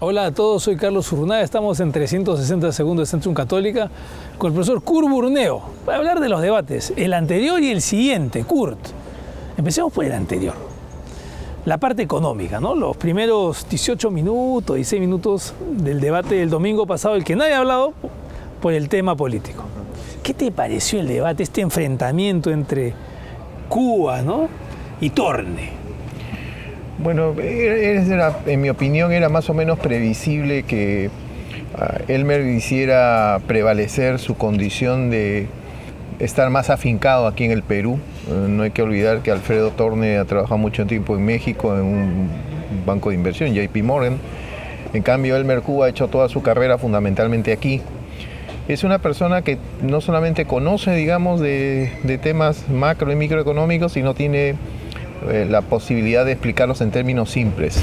Hola a todos, soy Carlos Urrunaga, estamos en 360 segundos de Centrum Católica con el profesor Kurt Burneo para hablar de los debates, el anterior y el siguiente. Kurt, empecemos por el anterior. La parte económica, ¿no? Los primeros 18 minutos, 16 minutos del debate del domingo pasado, el que nadie ha hablado por el tema político. ¿Qué te pareció el debate, este enfrentamiento entre Cuba, ¿no?, y Torne? Bueno, en mi opinión era más o menos previsible que Elmer hiciera prevalecer su condición de estar más afincado aquí en el Perú. No hay que olvidar que Alfredo Torne ha trabajado mucho tiempo en México en un banco de inversión, JP Morgan. En cambio, Elmer Cuba ha hecho toda su carrera fundamentalmente aquí. Es una persona que no solamente conoce, digamos, de temas macro y microeconómicos, sino tiene la posibilidad de explicarlos en términos simples.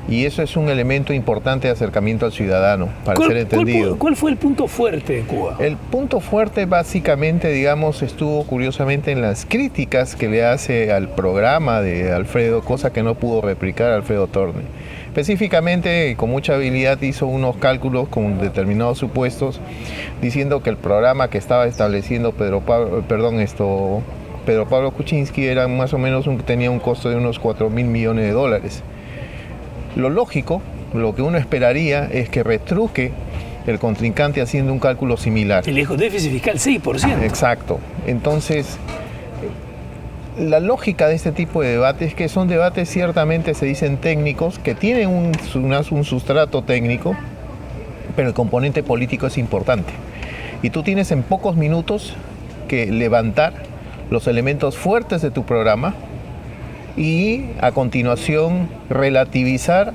Y eso es un elemento importante de acercamiento al ciudadano, para ser entendido. ¿Cuál fue el punto fuerte de Cuba? El punto fuerte básicamente, digamos, estuvo curiosamente en las críticas que le hace al programa de Alfredo, cosa que no pudo replicar Alfredo Torne. Específicamente, con mucha habilidad, hizo unos cálculos con determinados supuestos, diciendo que el programa que estaba estableciendo Pedro Pablo Kuczynski era más o menos tenía un costo de unos 4.000 millones de dólares. Lo lógico, lo que uno esperaría es que retruque el contrincante haciendo un cálculo similar. El déficit fiscal 6%. Exacto. Entonces, la lógica de este tipo de debates es que son debates ciertamente se dicen técnicos, que tienen un sustrato técnico, pero el componente político es importante. Y tú tienes en pocos minutos que levantar los elementos fuertes de tu programa y a continuación relativizar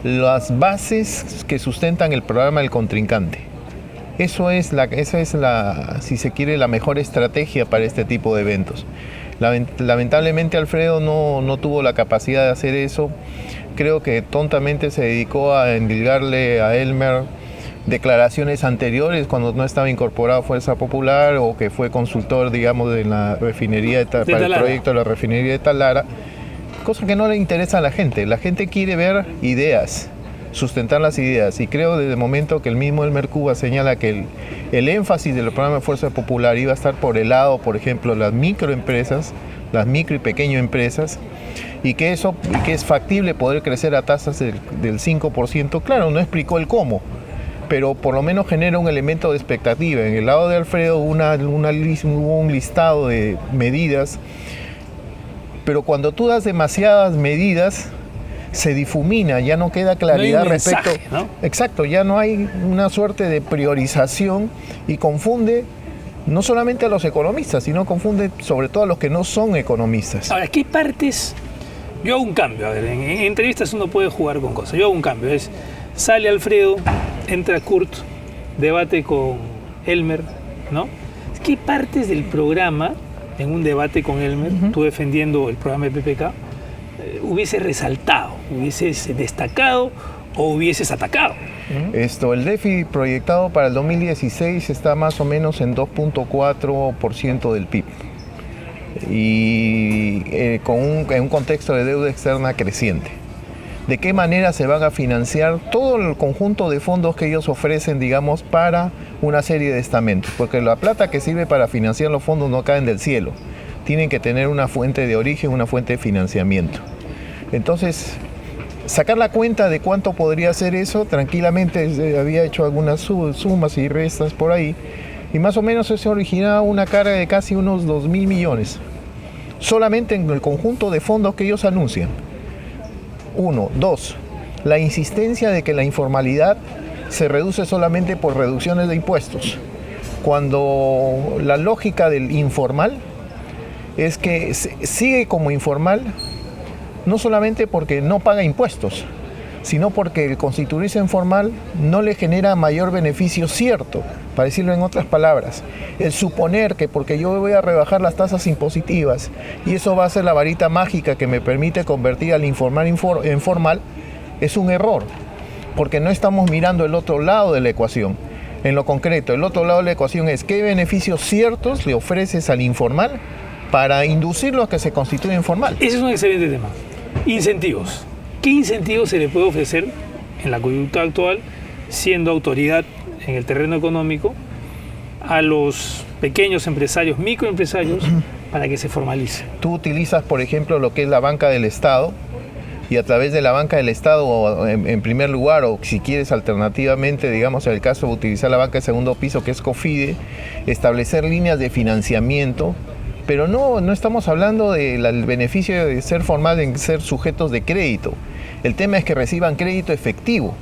las bases que sustentan el programa del contrincante. Esa es la, si se quiere, la mejor estrategia para este tipo de eventos. Lamentablemente Alfredo no tuvo la capacidad de hacer eso. Creo que tontamente se dedicó a endilgarle a Elmer declaraciones anteriores cuando no estaba incorporado a Fuerza Popular o que fue consultor, digamos, de la refinería para el proyecto de la refinería de Talara, cosa que no le interesa a la gente. La gente quiere ver ideas, sustentar las ideas, y creo desde el momento que el mismo Elmer Cuba señala que el énfasis del programa de Fuerza Popular iba a estar por el lado, por ejemplo, las microempresas, las micro y pequeño empresas, y que es factible poder crecer a tasas del 5%. Claro, no explicó el cómo, pero por lo menos genera un elemento de expectativa. En el lado de Alfredo hubo un listado de medidas, pero cuando tú das demasiadas medidas, se difumina, ya no queda claridad respecto, ¿no? Exacto, ya no hay una suerte de priorización y confunde no solamente a los economistas, sino confunde sobre todo a los que no son economistas. Ahora, ¿qué partes? Yo hago un cambio, a ver, en entrevistas uno puede jugar con cosas. Yo hago un cambio, sale Alfredo, entra Kurt, debate con Elmer, ¿no? ¿Qué partes del programa, en un debate con Elmer, tú defendiendo el programa de PPK, hubieses resaltado, hubieses destacado o hubieses atacado? El déficit proyectado para el 2016 está más o menos en 2.4% del PIB y en un contexto de deuda externa creciente. ¿De qué manera se van a financiar todo el conjunto de fondos que ellos ofrecen, digamos, para una serie de estamentos? Porque la plata que sirve para financiar los fondos no caen del cielo. Tienen que tener una fuente de origen, una fuente de financiamiento. Entonces, sacar la cuenta de cuánto podría ser eso, tranquilamente había hecho algunas sumas y restas por ahí, y más o menos se originaba una carga de casi unos 2.000 millones, solamente en el conjunto de fondos que ellos anuncian. 1. 2. La insistencia de que la informalidad se reduce solamente por reducciones de impuestos, cuando la lógica del informal es que sigue como informal no solamente porque no paga impuestos, sino porque el constituirse informal no le genera mayor beneficio cierto. Para decirlo en otras palabras, el suponer que porque yo voy a rebajar las tasas impositivas y eso va a ser la varita mágica que me permite convertir al informal en formal es un error, porque no estamos mirando el otro lado de la ecuación. En lo concreto, el otro lado de la ecuación es qué beneficios ciertos le ofreces al informal para inducirlo a que se constituya informal. Ese es un excelente tema. Incentivos. ¿Qué incentivos se le puede ofrecer en la coyuntura actual, siendo autoridad en el terreno económico, a los pequeños empresarios, microempresarios, para que se formalice. Tú utilizas, por ejemplo, lo que es la banca del Estado, y a través de la banca del Estado, en primer lugar, o si quieres alternativamente, digamos, en el caso de utilizar la banca de segundo piso, que es COFIDE, establecer líneas de financiamiento, pero no estamos hablando del beneficio de ser formal en ser sujetos de crédito. El tema es que reciban crédito efectivo,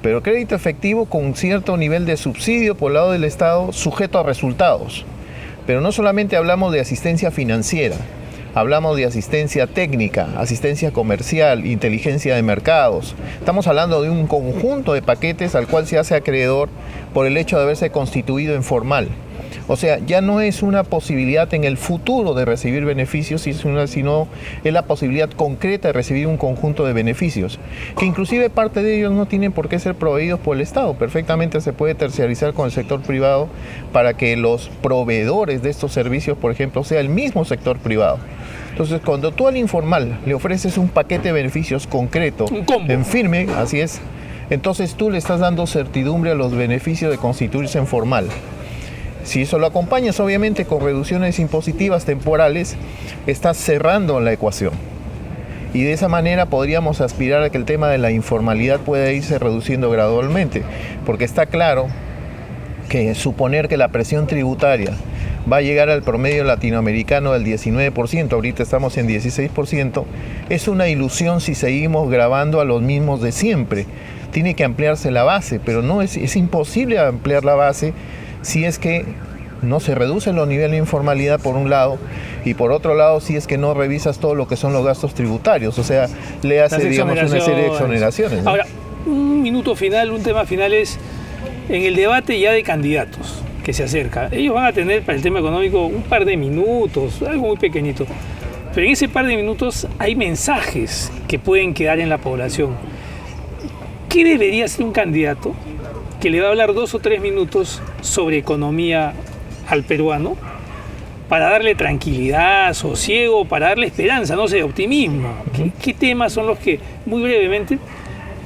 pero crédito efectivo con cierto nivel de subsidio por el lado del Estado, sujeto a resultados. Pero no solamente hablamos de asistencia financiera, hablamos de asistencia técnica, asistencia comercial, inteligencia de mercados. Estamos hablando de un conjunto de paquetes al cual se hace acreedor por el hecho de haberse constituido en formal. O sea, ya no es una posibilidad en el futuro de recibir beneficios, sino es la posibilidad concreta de recibir un conjunto de beneficios, que inclusive parte de ellos no tienen por qué ser proveídos por el Estado. Perfectamente se puede terciarizar con el sector privado para que los proveedores de estos servicios, por ejemplo, sea el mismo sector privado. Entonces, cuando tú al informal le ofreces un paquete de beneficios concreto, en firme, así es, entonces tú le estás dando certidumbre a los beneficios de constituirse en formal. Si eso lo acompañas obviamente con reducciones impositivas temporales, estás cerrando la ecuación. Y de esa manera podríamos aspirar a que el tema de la informalidad pueda irse reduciendo gradualmente, porque está claro que suponer que la presión tributaria va a llegar al promedio latinoamericano del 19%, ahorita estamos en 16%, es una ilusión si seguimos grabando a los mismos de siempre. Tiene que ampliarse la base, pero no es imposible ampliar la base si es que no se reducen los niveles de informalidad por un lado, y por otro lado si es que no revisas todo lo que son los gastos tributarios, o sea, le hace, digamos, una serie de exoneraciones, ¿no? Ahora, un minuto final, un tema final es, en el debate ya de candidatos que se acerca, ellos van a tener para el tema económico un par de minutos, algo muy pequeñito, pero en ese par de minutos hay mensajes que pueden quedar en la población. ¿Qué debería hacer un candidato que le va a hablar 2 o 3 minutos sobre economía al peruano para darle tranquilidad, sosiego, para darle esperanza, no sé, optimismo? ¿Qué temas son los que muy brevemente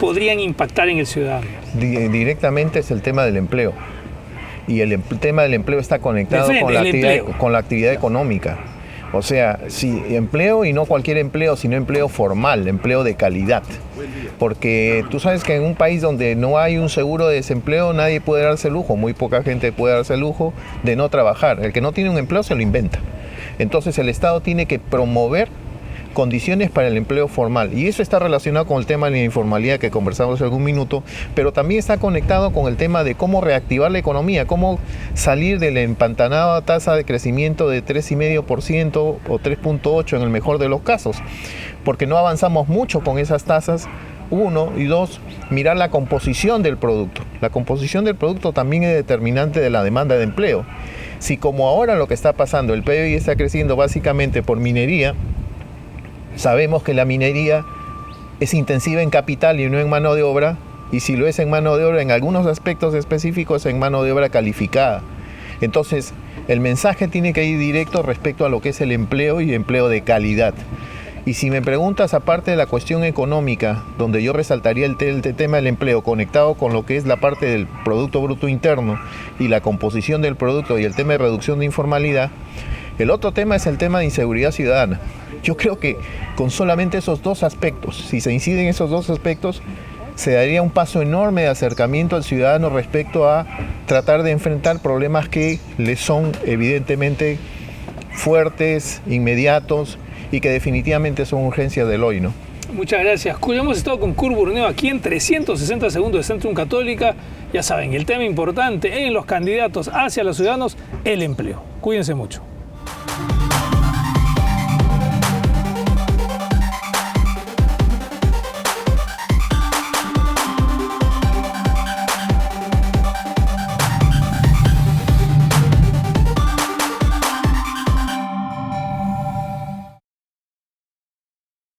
podrían impactar en el ciudadano? Directamente es el tema del empleo. Y el tema del empleo está conectado con la actividad económica. O sea, sí, empleo, y no cualquier empleo, sino empleo formal, empleo de calidad. Porque tú sabes que en un país donde no hay un seguro de desempleo, nadie puede darse el lujo, muy poca gente puede darse el lujo de no trabajar. El que no tiene un empleo se lo inventa. Entonces el Estado tiene que promover condiciones para el empleo formal, y eso está relacionado con el tema de la informalidad que conversamos hace algún minuto, pero también está conectado con el tema de cómo reactivar la economía, cómo salir de la empantanada tasa de crecimiento de 3,5% o 3,8% en el mejor de los casos, porque no avanzamos mucho con esas tasas. 1, y 2, mirar la composición del producto. La composición del producto también es determinante de la demanda de empleo. Si como ahora lo que está pasando, el PIB está creciendo básicamente por minería, sabemos que la minería es intensiva en capital y no en mano de obra, y si lo es en mano de obra, en algunos aspectos específicos, en mano de obra calificada. Entonces, el mensaje tiene que ir directo respecto a lo que es el empleo y empleo de calidad. Y si me preguntas, aparte de la cuestión económica, donde yo resaltaría el tema del empleo conectado con lo que es la parte del Producto Bruto Interno y la composición del producto y el tema de reducción de informalidad, el otro tema es el tema de inseguridad ciudadana. Yo creo que con solamente esos dos aspectos, si se inciden esos dos aspectos, se daría un paso enorme de acercamiento al ciudadano respecto a tratar de enfrentar problemas que le son evidentemente fuertes, inmediatos, y que definitivamente son urgencias del hoy, ¿no? Muchas gracias. Hemos estado con Kurt Burneo aquí en 360 segundos de Centrum Católica. Ya saben, el tema importante en los candidatos hacia los ciudadanos, el empleo. Cuídense mucho.